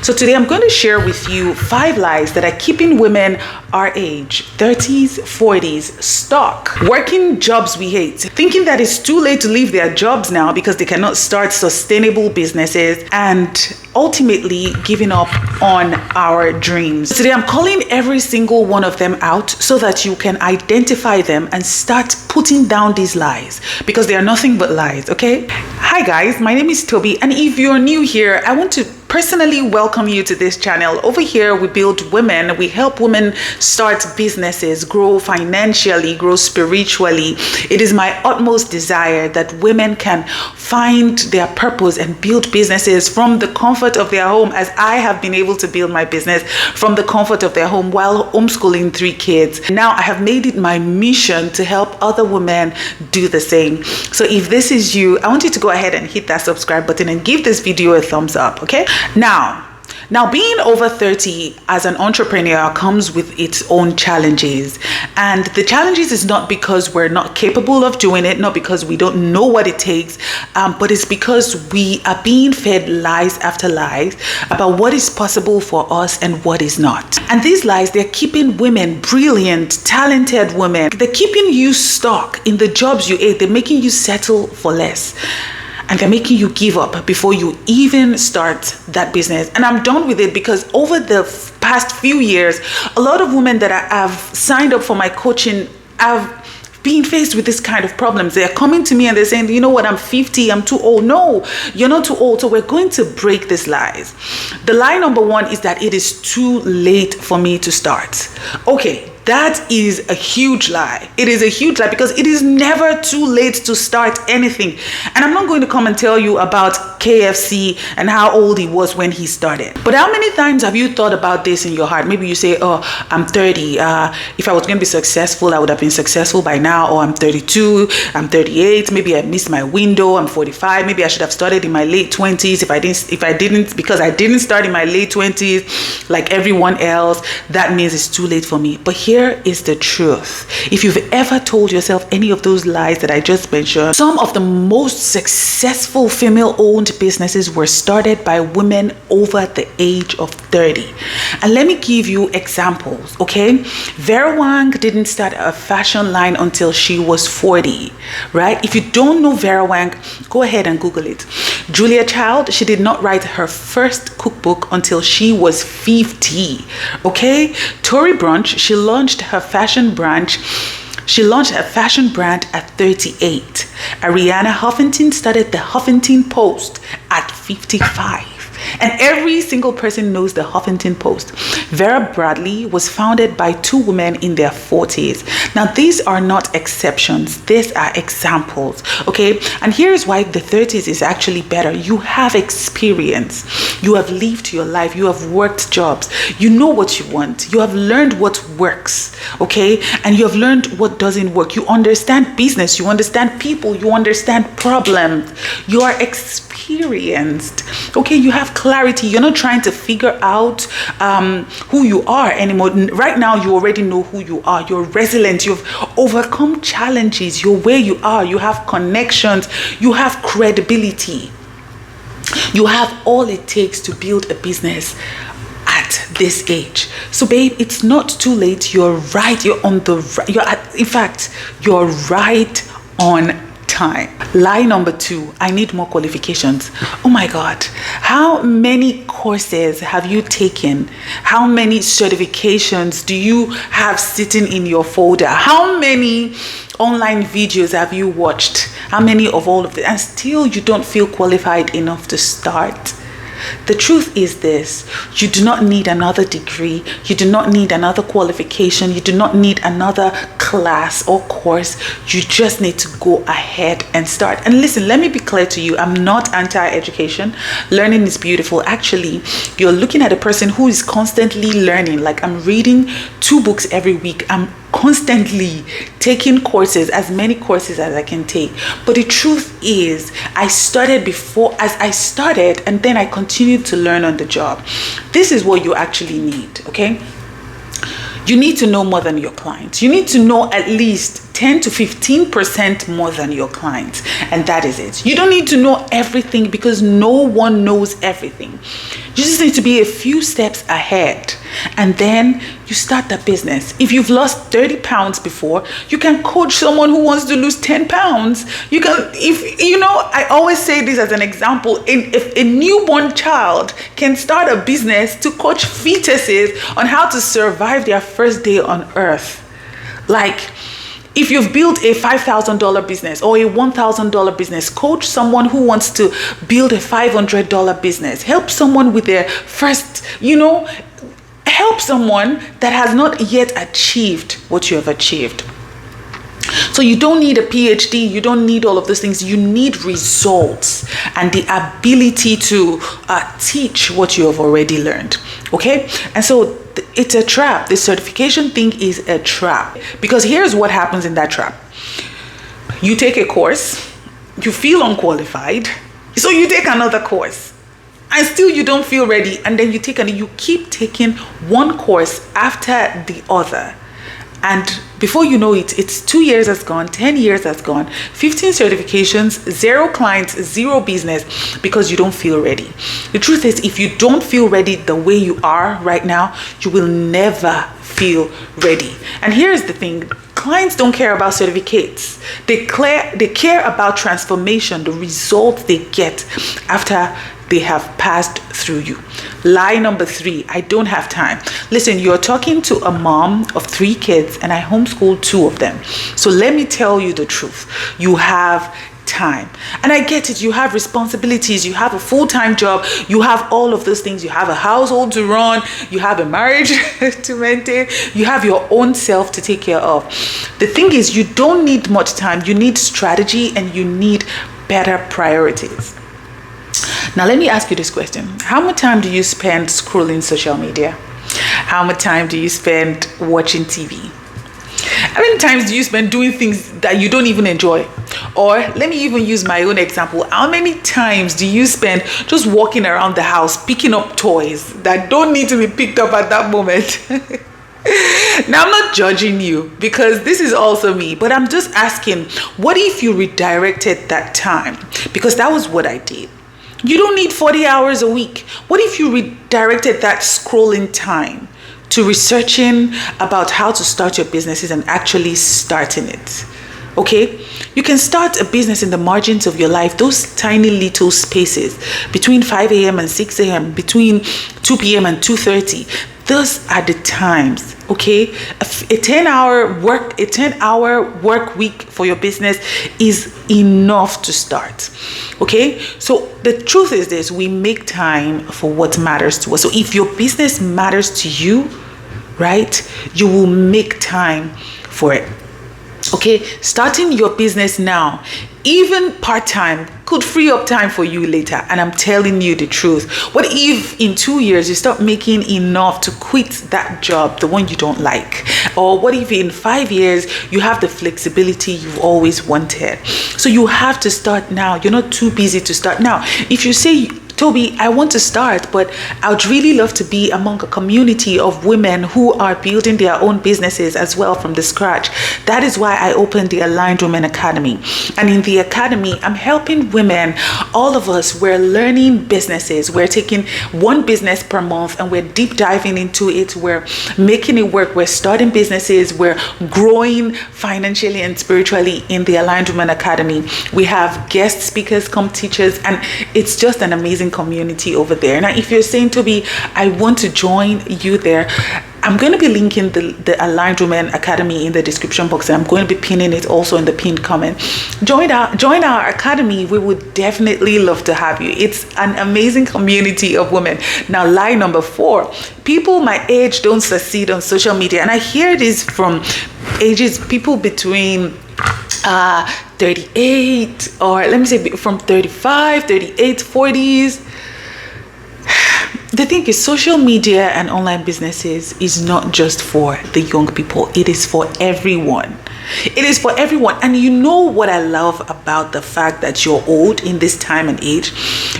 So today I'm going to share with you 5 lies that are keeping women our age, 30s, 40s, stuck, working jobs we hate, thinking that it's too late to leave their jobs now because they cannot start sustainable businesses, and ultimately giving up on our dreams. Today I'm calling every single one of them out so that you can identify them and start putting down these lies, because they are nothing but lies. Okay? Hi guys, my name is Toby, and if you're new here, I want to personally welcome you to this channel. Over here we build women, we help women start businesses, grow financially, grow spiritually. It is my utmost desire that women can find their purpose and build businesses from the comfort of their home, as I have been able to build my business from the comfort of their home while homeschooling 3 kids. Now I have made it my mission to help other women do the same. So if this is you, I want you to go ahead and hit that subscribe button and give this video a thumbs up, okay? Now being over 30 as an entrepreneur comes with its own challenges, and the challenges is not because we're not capable of doing it, not because we don't know what it takes, but it's because we are being fed lies after lies about what is possible for us and what is not. And these lies, they're keeping women, brilliant, talented women, they're keeping you stuck in the jobs you hate. They're making you settle for less. And they're making you give up before you even start that business. And I'm done with it, because over the past few years, a lot of women that have signed up for my coaching have been faced with this kind of problems. They're coming to me and they're saying, you know what, I'm 50, I'm too old. No, you're not too old. So we're going to break these lies. The lie number 1 is that it is too late for me to start. Okay. That is a huge lie. It is a huge lie, because it is never too late to start anything. And I'm not going to come and tell you about KFC and how old he was when he started. But how many times have you thought about this in your heart? Maybe you say, oh, I'm 30. If I was going to be successful, I would have been successful by now. Or I'm 32, I'm 38. Maybe I missed my window. I'm 45. Maybe I should have started in my late 20s. Because I didn't start in my late 20s like everyone else, that means it's too late for me. But here is the truth. If you've ever told yourself any of those lies that I just mentioned, some of the most successful female-owned businesses were started by women over the age of 30. And let me give you examples, okay? Vera Wang didn't start a fashion line until she was 40, right? If you don't know Vera Wang, go ahead and Google it. Julia Child, she did not write her first cookbook until she was 50, okay? Tory Brunch, she launched her fashion brand at 38. Ariana Huffington started the Huffington Post at 55. And every single person knows the Huffington Post. Vera Bradley was founded by 2 women in their 40s. Now, these are not exceptions. These are examples, okay? And here's why the 30s is actually better. You have experience. You have lived your life. You have worked jobs. You know what you want. You have learned what works, okay? And you have learned what doesn't work. You understand business. You understand people. You understand problems. You are experienced, okay? You have clarity. You're not trying to figure out who you are anymore. Right now, you already know who you are. You're resilient. You've overcome challenges. You're where you are. You have connections. You have credibility. You have all it takes to build a business at this age. So babe, it's not too late. You're right. You're on the right. In fact, you're right on time. Lie number 2, I need more qualifications. Oh my God. How many courses have you taken? How many certifications do you have sitting in your folder? How many online videos have you watched? How many of all of it? And still you don't feel qualified enough to start? The truth is this: you do not need another degree. You do not need another qualification. You do not need another class or course. You just need to go ahead and start. And listen, let me be clear to you. I'm not anti-education. Learning is beautiful. Actually, you're looking at a person who is constantly learning. Like, I'm reading 2 books every week. I'm constantly taking courses, as many courses as I can take. But the truth is, I started and then I continued to learn on the job. This is what you actually need, okay? You need to know more than your clients. You need to know at least 10 to 15% more than your clients. And that is it. You don't need to know everything because no one knows everything. You just need to be a few steps ahead. And then you start the business. If you've lost 30 pounds before, you can coach someone who wants to lose 10 pounds. You can, if you know, I always say this as an example. If a newborn child can start a business to coach fetuses on how to survive their first day on earth, like, if you've built a $5,000 business or a $1,000 business, coach someone who wants to build a $500 business. Help someone with their first, help someone that has not yet achieved what you have achieved. So you don't need a PhD, you don't need all of those things. You need results and the ability to teach what you have already learned. Okay? And so it's a trap. The certification thing is a trap. Because here's what happens in that trap. You take a course, you feel unqualified, so you take another course. And still you don't feel ready. And then you keep taking one course after the other. And before you know it, it's 2 years has gone, 10 years has gone, 15 certifications, 0 clients, 0 business because you don't feel ready. The truth is, if you don't feel ready the way you are right now, you will never feel ready. And here's the thing. Clients don't care about certificates. They care about transformation, the results they get after they have passed through you. Lie number 3, I don't have time. Listen, you're talking to a mom of 3 kids and I homeschool 2 of them. So let me tell you the truth. You have time. And I get it. You have responsibilities. You have a full-time job. You have all of those things. You have a household to run. You have a marriage to maintain. You have your own self to take care of. The thing is, you don't need much time. You need strategy and you need better priorities. Now, let me ask you this question. How much time do you spend scrolling social media? How much time do you spend watching TV? How many times do you spend doing things that you don't even enjoy? Or let me even use my own example. How many times do you spend just walking around the house, picking up toys that don't need to be picked up at that moment? Now, I'm not judging you because this is also me, but I'm just asking, what if you redirected that time? Because that was what I did. You don't need 40 hours a week. What if you redirected that scrolling time to researching about how to start your businesses and actually starting it? Okay? You can start a business in the margins of your life, those tiny little spaces between 5 a.m. and 6 a.m., between 2 p.m. and 2:30. Those are the times, okay? A 10-hour work week for your business is enough to start, okay? So the truth is this, we make time for what matters to us. So if your business matters to you, right, you will make time for it. Okay, starting your business now, even part-time, could free up time for you later. And I'm telling you the truth. What if in 2 years you start making enough to quit that job, the one you don't like? Or what if in 5 years you have the flexibility you've always wanted? So you have to start now. You're not too busy to start now. If you say, Toby, I want to start, but I would really love to be among a community of women who are building their own businesses as well from the scratch. That is why I opened the Aligned Women Academy. And in the academy, I'm helping women. All of us, we're learning businesses. We're taking one business per month and we're deep diving into it. We're making it work. We're starting businesses. We're growing financially and spiritually in the Aligned Women Academy. We have guest speakers come teachers, and it's just an amazing community over there. Now, if you're saying, Toby, I want to join you there, I'm going to be linking the Aligned Women Academy in the description box, and I'm going to be pinning it also in the pinned comment. Join our academy. We would definitely love to have you. It's an amazing community of women. Now, lie number 4, people my age don't succeed on social media. And I hear this from people between 38, or let me say from 35, 38, 40s. The thing is, social media and online businesses is not just for the young people. It is for everyone. It is for everyone. And you know what I love about the fact that you're old in this time and age?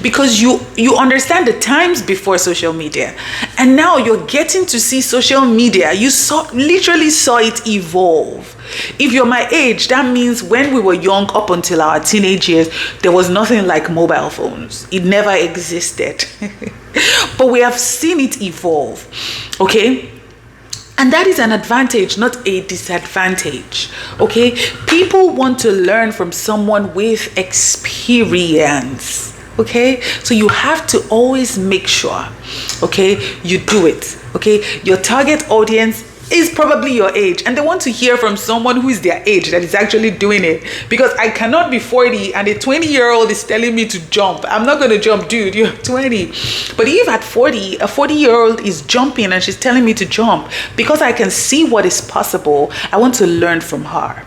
Because you understand the times before social media. And now you're getting to see social media. You literally saw it evolve. If you're my age, that means when we were young up until our teenage years, there was nothing like mobile phones. It never existed. But we have seen it evolve. Okay? And that is an advantage, not a disadvantage. Okay? People want to learn from someone with experience. Okay? So you have to always make sure, okay, you do it. Okay? Your target audience is probably your age, and they want to hear from someone who is their age that is actually doing it. Because I cannot be 40 and a 20-year-old is telling me to jump. I'm not going to jump, dude. You're 20. But if at 40, a 40-year-old is jumping and she's telling me to jump, because I can see what is possible, I want to learn from her.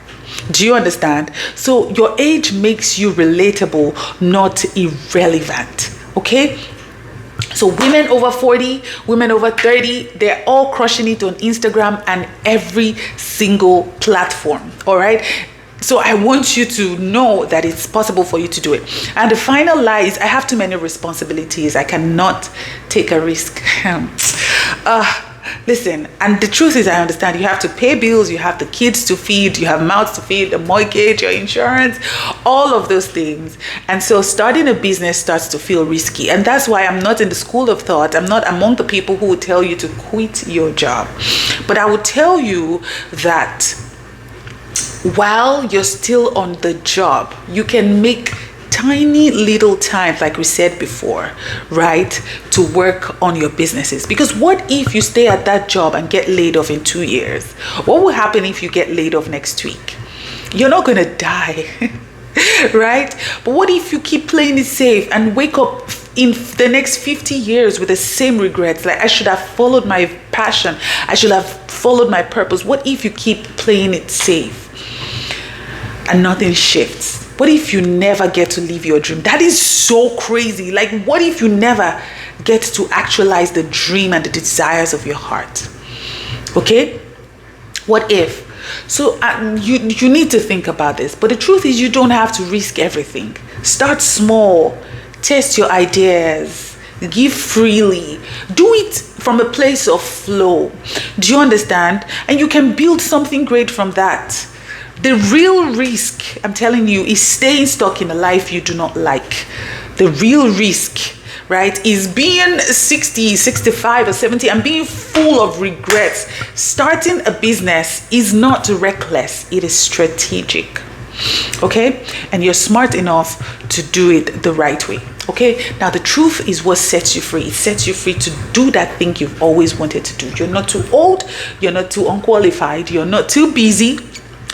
Do you understand? So your age makes you relatable, not irrelevant. Okay? So women over 40, women over 30, they're all crushing it on Instagram and every single platform. All right. So I want you to know that it's possible for you to do it. And the final lie is, I have too many responsibilities. I cannot take a risk. Listen, and the truth is, I understand you have to pay bills, you have the kids to feed, you have mouths to feed, the mortgage, your insurance, all of those things. And so starting a business starts to feel risky. And that's why I'm not in the school of thought. I'm not among the people who will tell you to quit your job. But I will tell you that while you're still on the job, you can make tiny little time, like we said before, right, to work on your businesses. Because what if you stay at that job and get laid off in 2 years? What will happen if you get laid off next week? You're not gonna die. Right? But what if you keep playing it safe and wake up in the next 50 years with the same regrets? Like, I should have followed my passion, I should have followed my purpose. What if you keep playing it safe and nothing shifts? What if you never get to live your dream? That is so crazy. Like, what if you never get to actualize the dream and the desires of your heart? Okay? What if? So you need to think about this. But the truth is, you don't have to risk everything. Start small. Test your ideas. Give freely. Do it from a place of flow. Do you understand? And you can build something great from that. The real risk, I'm telling you, is staying stuck in a life you do not like. The real risk, right, is being 60, 65 or 70 and being full of regrets. Starting a business is not reckless. It is strategic. Okay? And you're smart enough to do it the right way. Okay? Now, the truth is what sets you free. It sets you free to do that thing you've always wanted to do. You're not too old. You're not too unqualified. You're not too busy.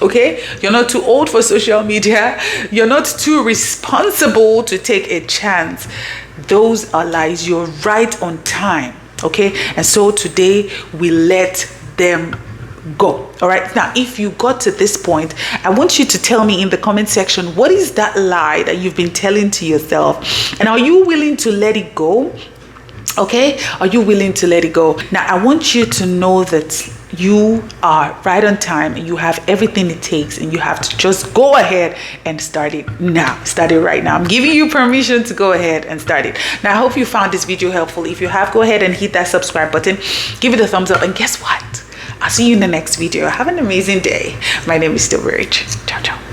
Okay, you're not too old for social media. You're not too responsible to take a chance. Those are lies. You're right on time. Okay, and so today we let them go. All right, now if you got to this point, I want you to tell me in the comment section, what is that lie that you've been telling to yourself, and are you willing to let it go? Okay, are you willing to let it go? Now I want you to know that you are right on time and you have everything it takes, and you have to just go ahead and start it now. Start it right now. I'm giving you permission to go ahead and start it. Now I hope you found this video helpful. If you have, go ahead and hit that subscribe button, give it a thumbs up, and guess what? I'll see you in the next video. Have an amazing day. My name is still Rich. Ciao, ciao.